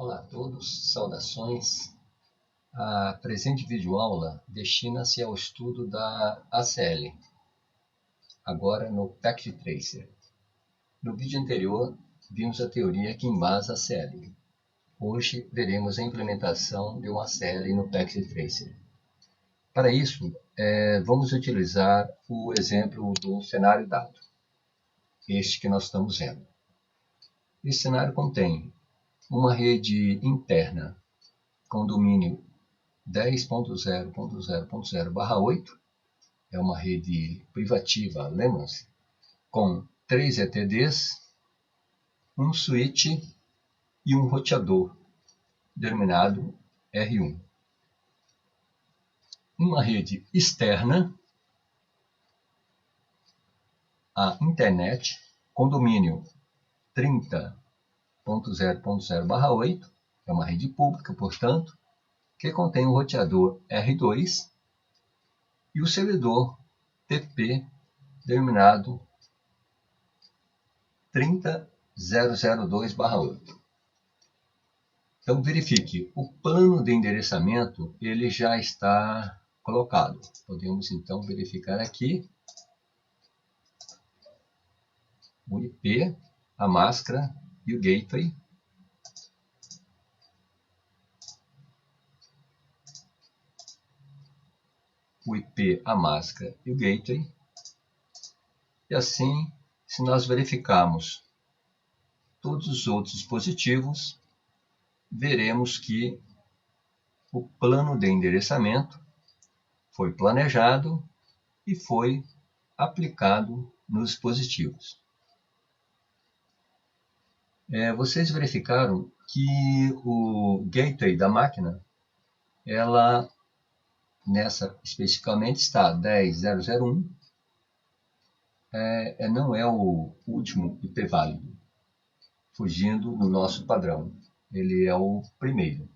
Olá a todos, saudações. A presente videoaula destina-se ao estudo da ACL, agora no Packet Tracer. No vídeo anterior, vimos a teoria que embasa a ACL. Hoje, veremos a implementação de uma ACL no Packet Tracer. Para isso, vamos utilizar o exemplo do cenário dado, este que nós estamos vendo. Esse cenário contém uma rede interna com domínio 10.0.0.0/8, é uma rede privativa, lembram-se, com 3 ETDs, um switch e um roteador, denominado R1. Uma rede externa, a internet, com domínio 30.0.0/8, é uma rede pública, portanto, que contém o roteador R2 e o servidor TP, denominado 30002/8. Então, verifique, o plano de endereçamento ele já está colocado. Podemos, então, verificar aqui o IP, a máscara e o gateway. O IP, a máscara e o gateway. E assim, se nós verificarmos todos os outros dispositivos, veremos que o plano de endereçamento foi planejado e foi aplicado nos dispositivos. Vocês verificaram que o gateway da máquina, ela nessa especificamente está 10.0.0.1, não é o último IP válido, fugindo do nosso padrão. Ele é o primeiro.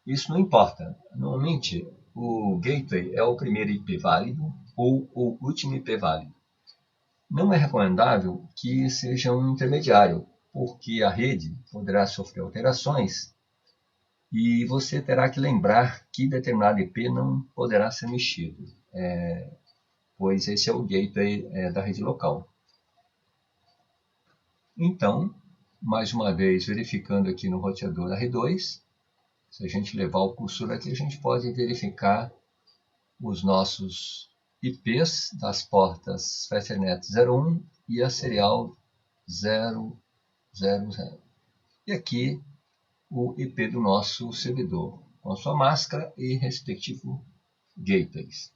Isso não importa. Normalmente, o gateway é o primeiro IP válido ou o último IP válido. Não é recomendável que seja um intermediário, porque a rede poderá sofrer alterações e você terá que lembrar que determinado IP não poderá ser mexido, pois esse é o gateway da rede local. Então, mais uma vez, verificando aqui no roteador R2, se a gente levar o cursor aqui, a gente pode verificar os nossos IPs das portas FastNet 01 e a serial 000. E aqui o IP do nosso servidor, com a sua máscara e respectivo gateways.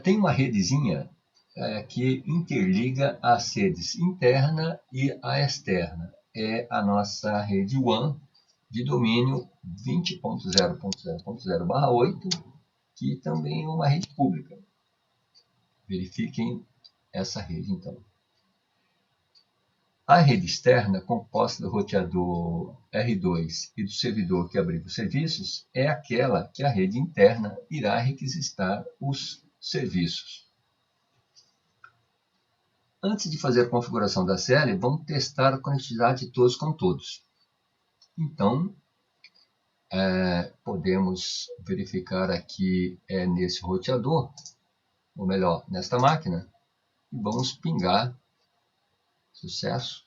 Tem uma redezinha que interliga as redes interna e a externa. É a nossa rede WAN de domínio 20.0.0.0/8, que também é uma rede pública. Verifiquem essa rede, então. A rede externa, composta do roteador R2 e do servidor que abriga os serviços, é aquela que a rede interna irá requisitar os serviços. Antes de fazer a configuração da CL, vamos testar a conectividade de todos com todos. Então, podemos verificar aqui nesse roteador, ou melhor, nesta máquina, e vamos pingar, sucesso,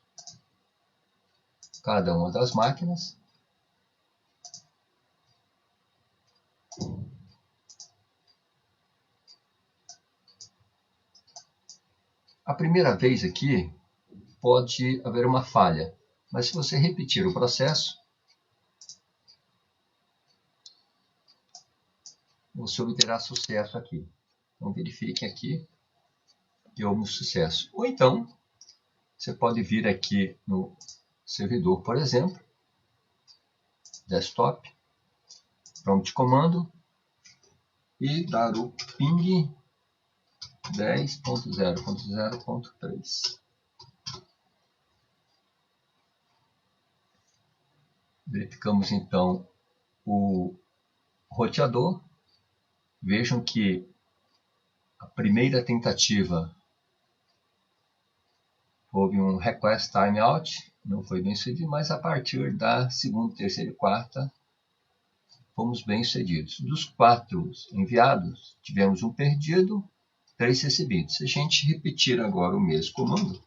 cada uma das máquinas. A primeira vez aqui pode haver uma falha, mas se você repetir o processo, você obterá sucesso aqui. Então verifiquem aqui que houve sucesso. Ou então, você pode vir aqui no servidor, por exemplo, desktop, prompt comando, e dar o ping 10.0.0.3. Verificamos então o roteador. Vejam que a primeira tentativa houve um request timeout não foi bem sucedido, mas a partir da segunda, terceira e quarta fomos bem sucedidos. Dos 4 enviados, tivemos um perdido, 3 recebidos. Se a gente repetir agora o mesmo comando,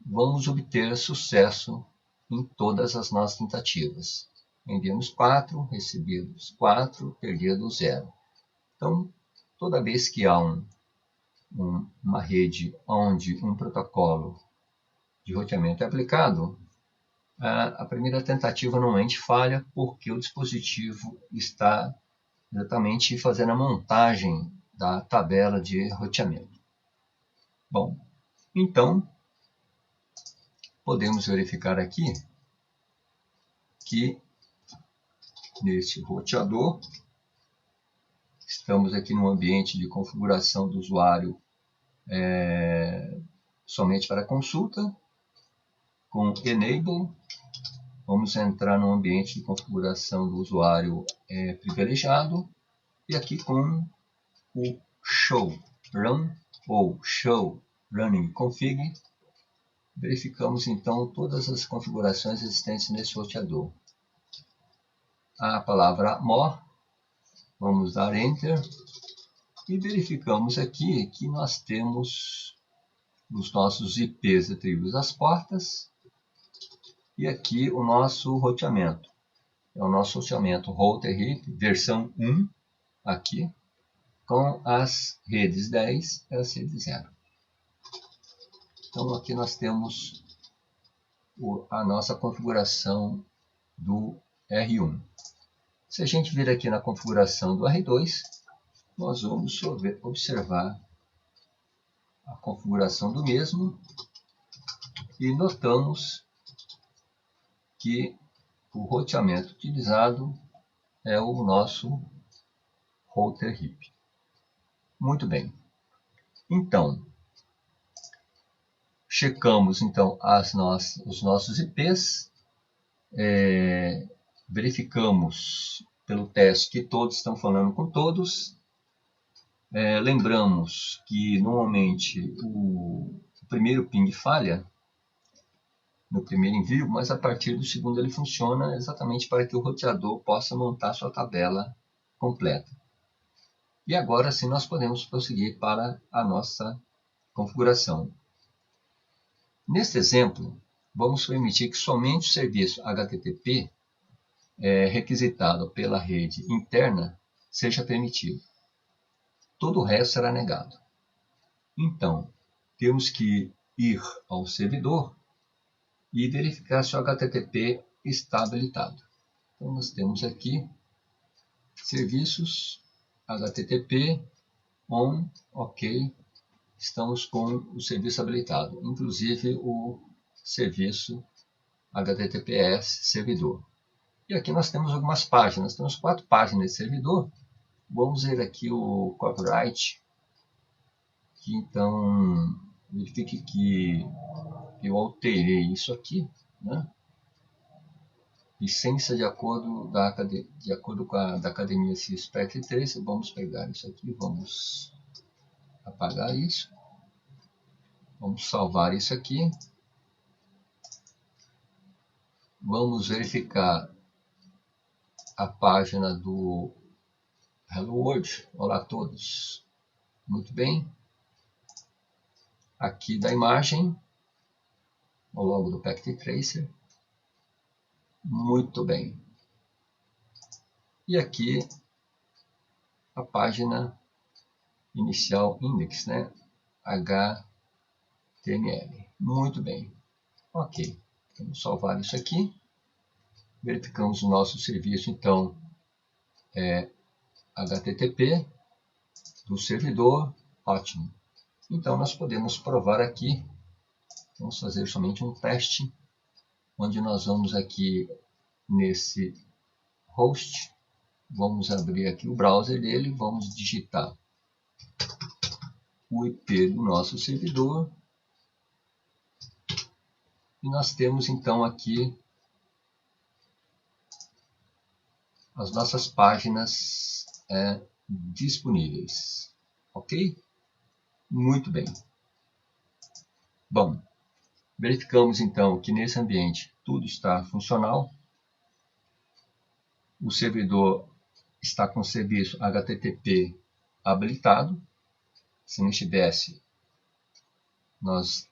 vamos obter sucesso em todas as nossas tentativas. Enviamos 4, recebidos 4, perdido 0. Então, toda vez que há uma rede onde um protocolo de roteamento é aplicado, a primeira tentativa normalmente falha porque o dispositivo está exatamente fazendo a montagem da tabela de roteamento. Bom, então, podemos verificar aqui que neste roteador, estamos aqui no ambiente de configuração do usuário somente para consulta, com Enable. Vamos entrar no ambiente de configuração do usuário privilegiado, e aqui com o Show Run ou Show Running Config, verificamos então todas as configurações existentes nesse roteador. A palavra More, vamos dar Enter, e verificamos aqui que nós temos os nossos IPs atribuídos às portas, e aqui o nosso roteamento. É o nosso roteamento Router RIP versão 1, aqui, com as redes 10 e as redes 0. Então aqui nós temos a nossa configuração do R1. Se a gente vir aqui na configuração do R2, nós vamos observar a configuração do mesmo e notamos que o roteamento utilizado é o nosso Router RIP. Muito bem. Então, checamos então os nossos IPs, verificamos pelo teste que todos estão falando com todos. Lembramos que normalmente o primeiro ping falha no primeiro envio, mas a partir do segundo ele funciona exatamente para que o roteador possa montar sua tabela completa. E agora sim nós podemos prosseguir para a nossa configuração. Neste exemplo, vamos permitir que somente o serviço HTTP requisitado pela rede interna seja permitido. Todo o resto será negado. Então, temos que ir ao servidor e verificar se o HTTP está habilitado. Então, nós temos aqui serviços, HTTP, on, ok, estamos com o serviço habilitado, inclusive o serviço HTTPS servidor. E aqui nós temos algumas páginas, temos 4 páginas de servidor. Vamos ver aqui o copyright, que então verifique que eu alterei isso aqui, né? Licença de acordo com a da Academia CISPEC 3, vamos pegar isso aqui, vamos apagar isso, vamos salvar isso aqui, vamos verificar a página do Hello World. Olá a todos, muito bem, aqui da imagem, o logo do Packet Tracer, muito bem, e aqui a página inicial index, né? HTML. Muito bem. Ok. Vamos salvar isso aqui. Verificamos o nosso serviço, então, HTTP do servidor. Ótimo. Então, nós podemos provar aqui. Vamos fazer somente um teste, onde nós vamos aqui nesse host. Vamos abrir aqui o browser dele. Vamos digitar o IP do nosso servidor. E nós temos então aqui as nossas páginas disponíveis. Ok? Muito bem. Bom, verificamos então que nesse ambiente tudo está funcional. O servidor está com o serviço HTTP habilitado. Se não estivesse, nós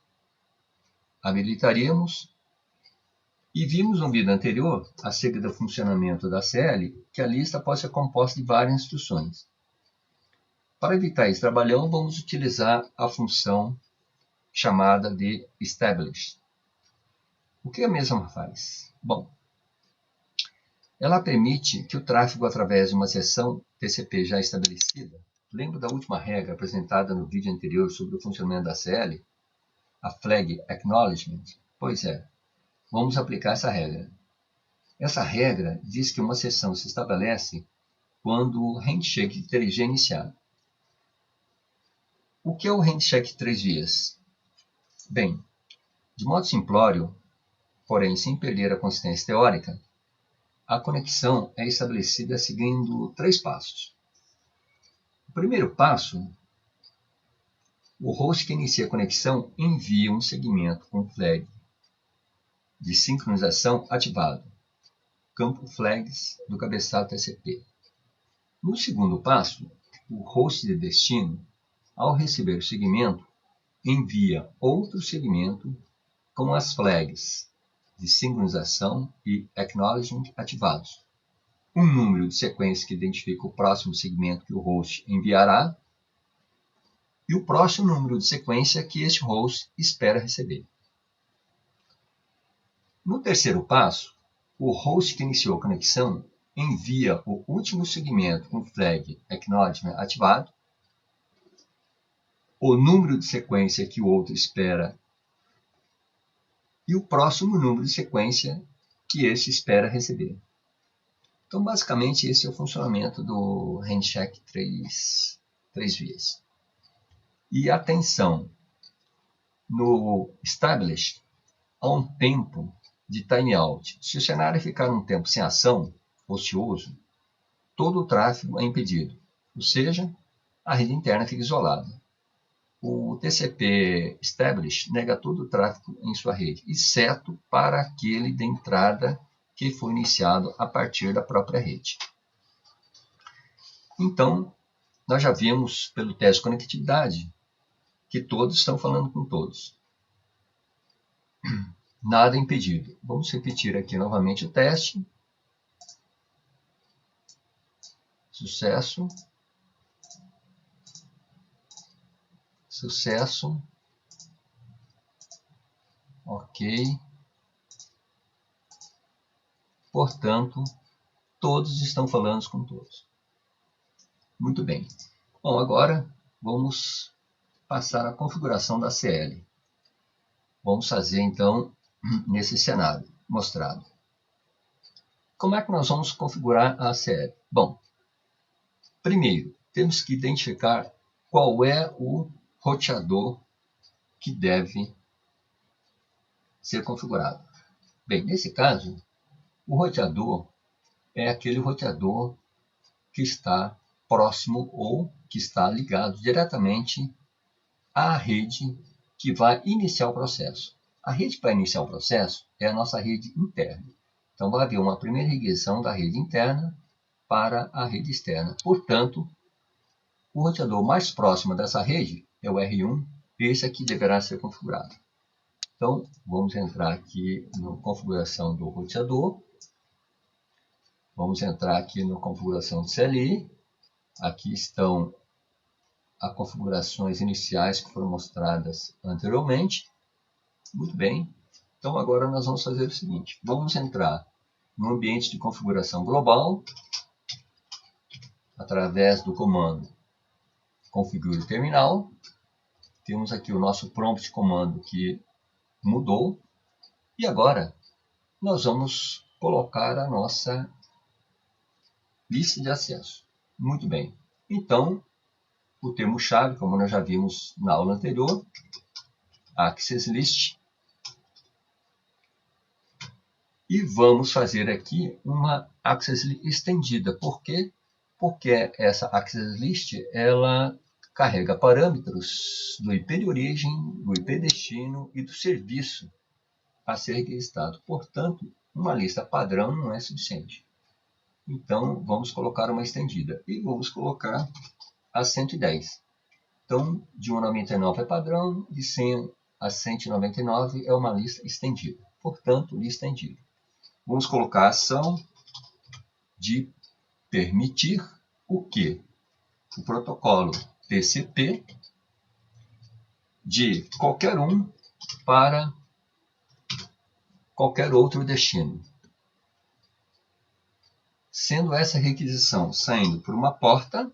habilitaríamos. E vimos no vídeo anterior, acerca do funcionamento da CL, que a lista pode ser composta de várias instruções. Para evitar esse trabalhão, vamos utilizar a função chamada de establish. O que a mesma faz? Bom, ela permite que o tráfego através de uma seção TCP já estabelecida, lembra da última regra apresentada no vídeo anterior sobre o funcionamento da CL? A Flag Acknowledgement? Pois é, vamos aplicar essa regra. Essa regra diz que uma seção se estabelece quando o handshake 3G é iniciado. O que é o handshake 3 vias? Bem, de modo simplório, porém sem perder a consistência teórica, a conexão é estabelecida seguindo 3 passos. O primeiro passo, o host que inicia a conexão envia um segmento com flag de sincronização ativado, campo flags do cabeçalho TCP. No segundo passo, o host de destino, ao receber o segmento, envia outro segmento com as flags de sincronização e acknowledgement ativados. Um número de sequência que identifica o próximo segmento que o host enviará e o próximo número de sequência que este host espera receber. No terceiro passo, o host que iniciou a conexão envia o último segmento com flag acknowledgement ativado, o número de sequência que o outro espera e o próximo número de sequência que este espera receber. Então, basicamente, esse é o funcionamento do handshake 3 vias. E atenção, no establish há um tempo de timeout. Se o cenário ficar um tempo sem ação, ocioso, todo o tráfego é impedido, ou seja, a rede interna fica isolada. O TCP establish nega todo o tráfego em sua rede, exceto para aquele de entrada que foi iniciado a partir da própria rede. Então, nós já vimos pelo teste de conectividade que todos estão falando com todos. Nada impedido. Vamos repetir aqui novamente o teste. Sucesso. Sucesso. Ok. Portanto, todos estão falando com todos. Muito bem. Bom, agora vamos passar a configuração da CL. Vamos fazer, então, nesse cenário mostrado. Como é que nós vamos configurar a CL? Bom, primeiro, temos que identificar qual é o roteador que deve ser configurado. Bem, nesse caso, o roteador é aquele roteador que está próximo ou que está ligado diretamente à rede que vai iniciar o processo. A rede que vai iniciar o processo é a nossa rede interna. Então, vai haver uma primeira irrigação da rede interna para a rede externa. Portanto, o roteador mais próximo dessa rede é o R1, esse aqui deverá ser configurado. Então, vamos entrar aqui na configuração do roteador. Vamos entrar aqui na configuração do CLI. Aqui estão as configurações iniciais que foram mostradas anteriormente. Muito bem. Então, agora nós vamos fazer o seguinte. Vamos entrar no ambiente de configuração global, através do comando configure terminal. Temos aqui o nosso prompt de comando que mudou. E agora, nós vamos colocar a nossa lista de acesso. Muito bem. Então, o termo-chave, como nós já vimos na aula anterior, Access List. E vamos fazer aqui uma Access List estendida. Por quê? Porque essa Access List ela carrega parâmetros do IP de origem, do IP destino e do serviço a ser requisitado. Portanto, uma lista padrão não é suficiente. Então, vamos colocar uma estendida. E vamos colocar a 110. Então, de 1 a 99 é padrão, de 100 a 199 é uma lista estendida. Portanto, lista estendida. Vamos colocar a ação de permitir o quê? O protocolo TCP de qualquer um para qualquer outro destino. Sendo essa requisição saindo por uma porta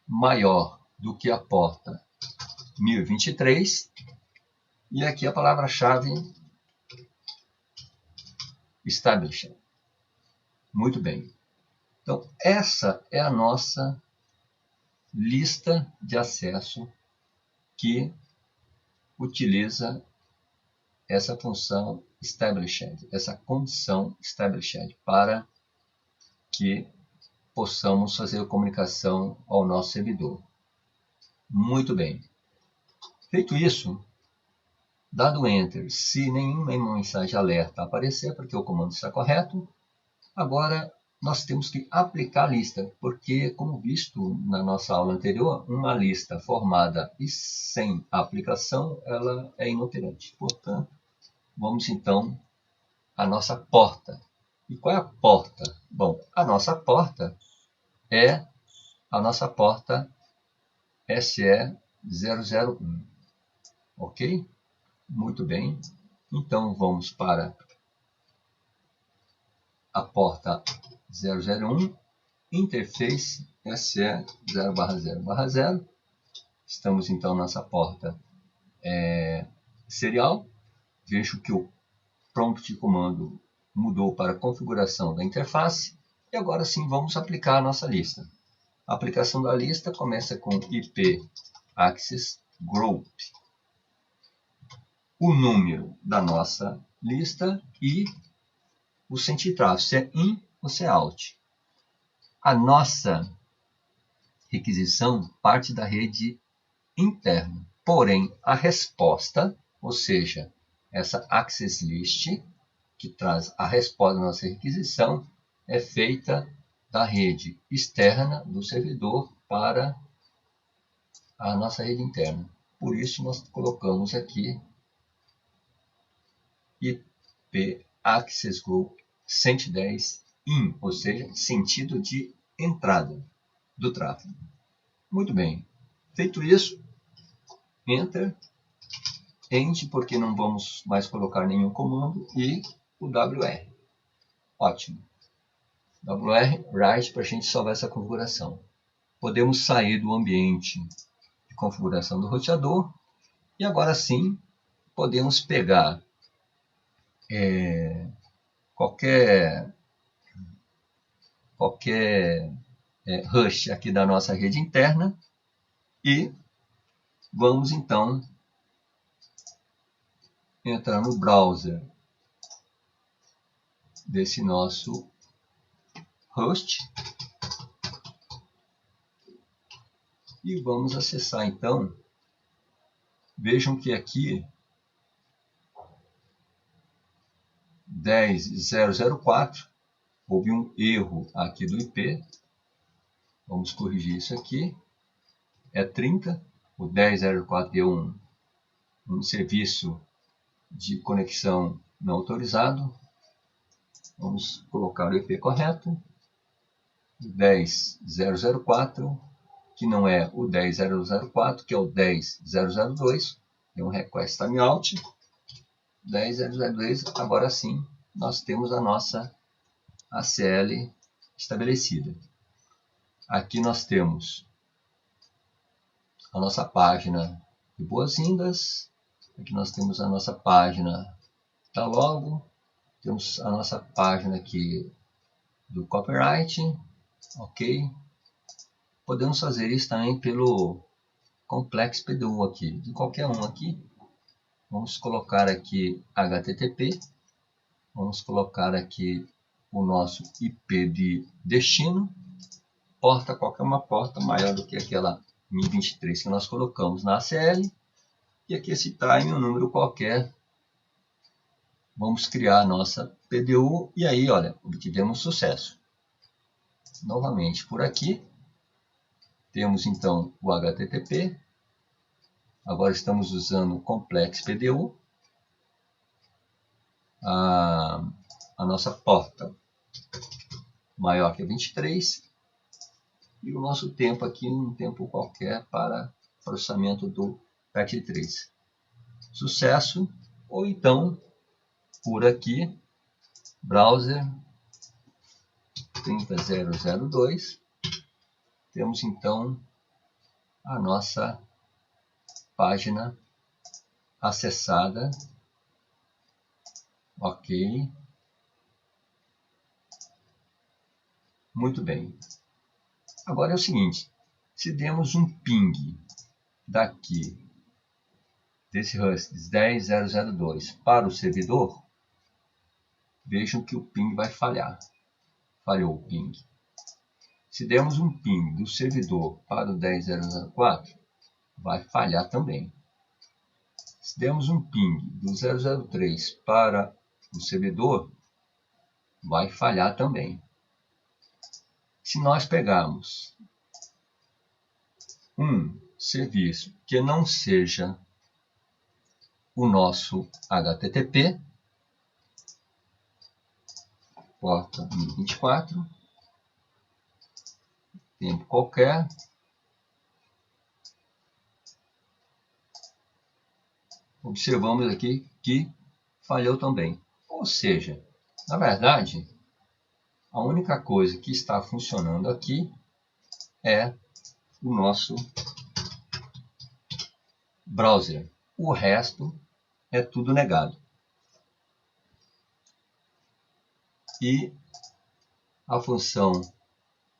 maior do que a porta 1023, e aqui a palavra-chave established. Muito bem. Então, essa é a nossa lista de acesso que utiliza essa função established, essa condição established, para que possamos fazer a comunicação ao nosso servidor. Muito bem. Feito isso, dado Enter, se nenhuma mensagem alerta aparecer, porque o comando está correto, agora nós temos que aplicar a lista, porque, como visto na nossa aula anterior, uma lista formada e sem aplicação, ela é inoperante. Portanto, vamos então à nossa porta. E qual é a porta? Bom, a nossa porta é a nossa porta SE001. Ok? Muito bem. Então, vamos para a porta 001, interface SE0/0/0. Estamos então nessa porta serial. Vejo que o prompt de comando mudou para a configuração da interface. E agora sim vamos aplicar a nossa lista. A aplicação da lista começa com IP Access Group, o número da nossa lista e o sentinel, se é in ou se é out. A nossa requisição parte da rede interna, porém a resposta, ou seja, essa access list, que traz a resposta da nossa requisição, é feita da rede externa do servidor para a nossa rede interna. Por isso, nós colocamos aqui IP Access Group 110 in, ou seja, sentido de entrada do tráfego. Muito bem. Feito isso, Enter, End, porque não vamos mais colocar nenhum comando, e o WR. Ótimo. WR, write, para a gente salvar essa configuração. Podemos sair do ambiente de configuração do roteador e agora sim podemos pegar qualquer host aqui da nossa rede interna e vamos então entrar no browser desse nosso host e vamos acessar então. Vejam que aqui 10.004 houve um erro aqui do IP. Vamos corrigir isso aqui. É 30. O 10.004 deu um serviço de conexão não autorizado. Vamos colocar o IP correto. 10.004, que não é o 10.004, que é o 10.002. Tem um request timeout. 10.002, agora sim, nós temos a nossa ACL estabelecida. Aqui nós temos a nossa página de boas-vindas. Aqui nós temos a nossa página da logo. Temos a nossa página aqui do copyright. Ok. Podemos fazer isso também pelo Complex PDU aqui, de qualquer um aqui. Vamos colocar aqui HTTP. Vamos colocar aqui o nosso IP de destino. Porta, qualquer uma porta maior do que aquela 1023 que nós colocamos na ACL, e aqui esse time, um número qualquer. Vamos criar a nossa PDU, e aí, olha, obtivemos sucesso. Novamente, por aqui, temos então o HTTP. Agora estamos usando o Complex PDU. A nossa porta maior que 23. E o nosso tempo aqui, um tempo qualquer para processamento do packet 3. Sucesso. Ou então, por aqui, browser 30002. Temos então a nossa página acessada. Ok. Muito bem. Agora é o seguinte, se demos um ping daqui, desse host 10002 para o servidor, vejam que o ping vai falhar. Falhou o ping. Se dermos um ping do servidor para o 10004, vai falhar também. Se dermos um ping do 003 para o servidor, vai falhar também. Se nós pegarmos um serviço que não seja o nosso HTTP, porta 1024, tempo qualquer, observamos aqui que falhou também. Ou seja, na verdade, a única coisa que está funcionando aqui é o nosso browser. O resto é tudo negado. E a função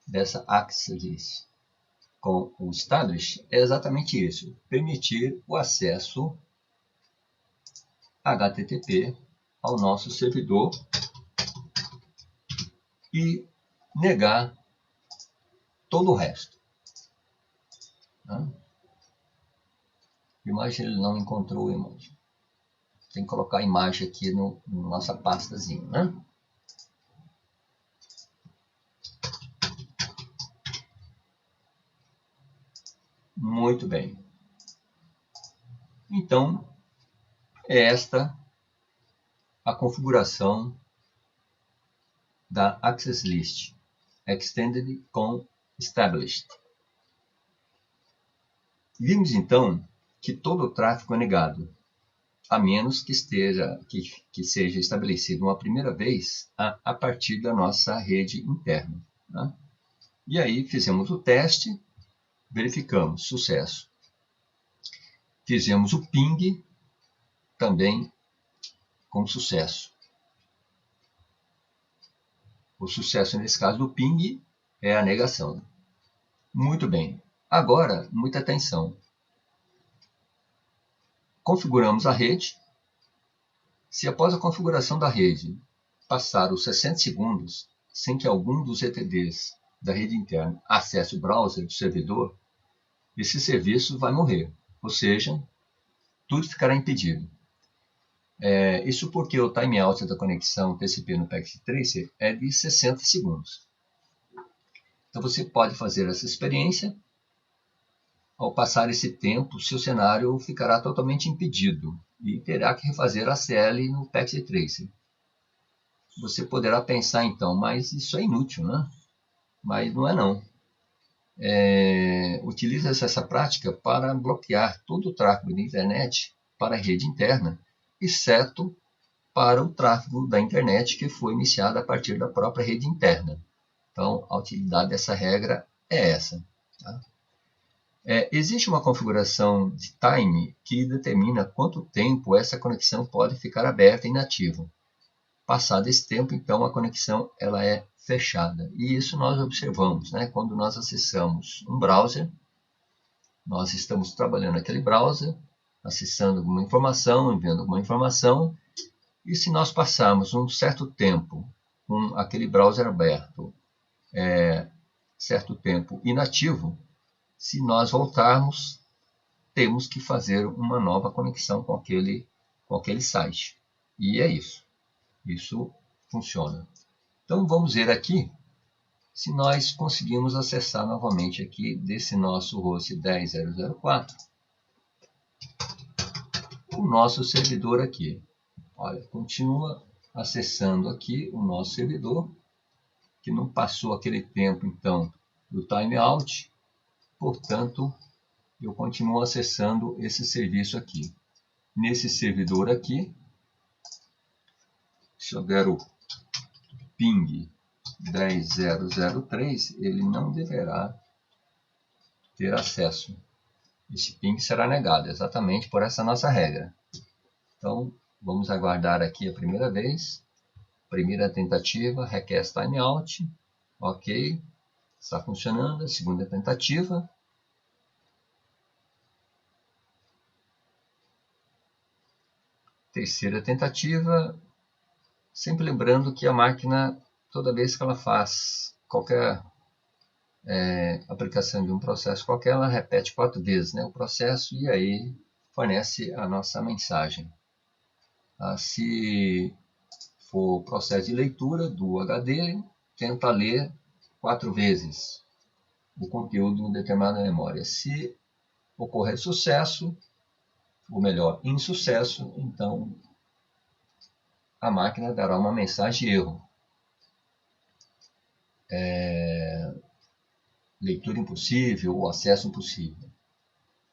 dessa access com o establish é exatamente isso. Permitir o acesso HTTP ao nosso servidor e negar todo o resto. Imagem, ele não encontrou a imagem. Tem que colocar a imagem aqui na nossa pastazinha, né? Muito bem. Então, é esta a configuração da Access List Extended com Established. Vimos então que todo o tráfego é negado, a menos que seja estabelecido uma primeira vez a partir da nossa rede interna. Né? E aí fizemos o teste, verificamos sucesso. Fizemos o ping também com sucesso. O sucesso nesse caso do ping é a negação. Muito bem. Agora, muita atenção. Configuramos a rede. Se após a configuração da rede passar os 60 segundos sem que algum dos ETDs da rede interna acesse o browser do servidor, esse serviço vai morrer. Ou seja, tudo ficará impedido. Isso porque o timeout da conexão TCP no Packet Tracer é de 60 segundos. Então você pode fazer essa experiência. Ao passar esse tempo, seu cenário ficará totalmente impedido e terá que refazer a CL no Packet Tracer. Você poderá pensar então, mas isso é inútil, né? Mas não é não. Utiliza-se essa prática para bloquear todo o tráfego da internet para a rede interna, exceto para o tráfego da internet que foi iniciado a partir da própria rede interna. Então, a utilidade dessa regra é essa. Tá? Existe uma configuração de time que determina quanto tempo essa conexão pode ficar aberta e inativa. Passado esse tempo, então, a conexão ela é fechada. E isso nós observamos, né? Quando nós acessamos um browser, nós estamos trabalhando aquele browser, acessando alguma informação, enviando alguma informação, e se nós passarmos um certo tempo com aquele browser aberto, certo tempo inativo, Se nós voltarmos, temos que fazer uma nova conexão com aquele site. E é isso. Isso funciona. Então vamos ver aqui se nós conseguimos acessar novamente aqui desse nosso host 10.0.0.4 o nosso servidor aqui. Olha, continua acessando aqui o nosso servidor, que não passou aquele tempo então do timeout, portanto eu continuo acessando esse serviço aqui. Nesse servidor aqui, se eu der o ping 10.0.0.3, ele não deverá ter acesso. Esse ping será negado, exatamente por essa nossa regra. Então, vamos aguardar aqui a primeira vez. Primeira tentativa, request timeout. Ok, está funcionando. Segunda tentativa. Terceira tentativa. Sempre lembrando que a máquina, toda vez que ela faz qualquer aplicação de um processo qualquer, ela repete 4 vezes, né, o processo, e aí fornece a nossa mensagem. Se for processo de leitura do HD, tenta ler 4 vezes o conteúdo em determinada memória. Se ocorrer sucesso, ou melhor, insucesso, então a máquina dará uma mensagem de erro. Leitura impossível ou acesso impossível.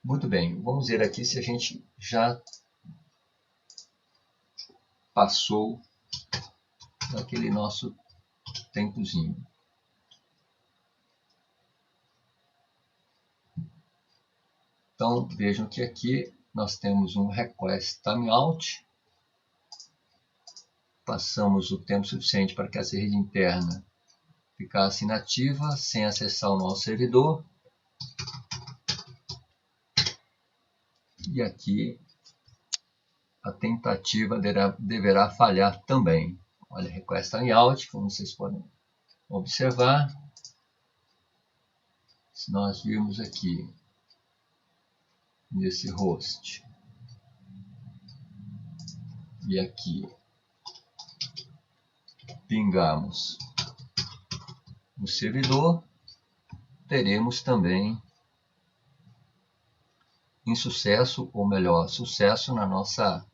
Muito bem, vamos ver aqui se a gente já passou daquele nosso tempozinho. Então, vejam que aqui nós temos um request timeout. Passamos o tempo suficiente para que essa rede interna ficasse inativa, sem acessar o nosso servidor. E aqui a tentativa deverá falhar também. Olha, request timeout, como vocês podem observar. Se nós virmos aqui nesse host e aqui pingarmos o servidor, teremos também insucesso, ou melhor, sucesso na nossa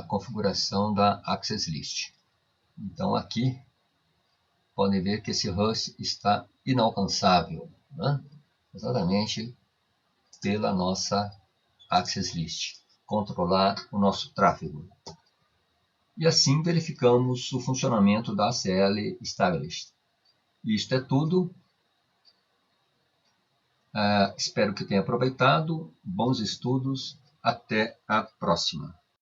configuração da Access List. Então aqui podem ver que esse host está inalcançável, né? Exatamente pela nossa Access List, controlar o nosso tráfego. E assim verificamos o funcionamento da ACL Established. Isto é tudo. Espero que tenha aproveitado. Bons estudos. Até a próxima.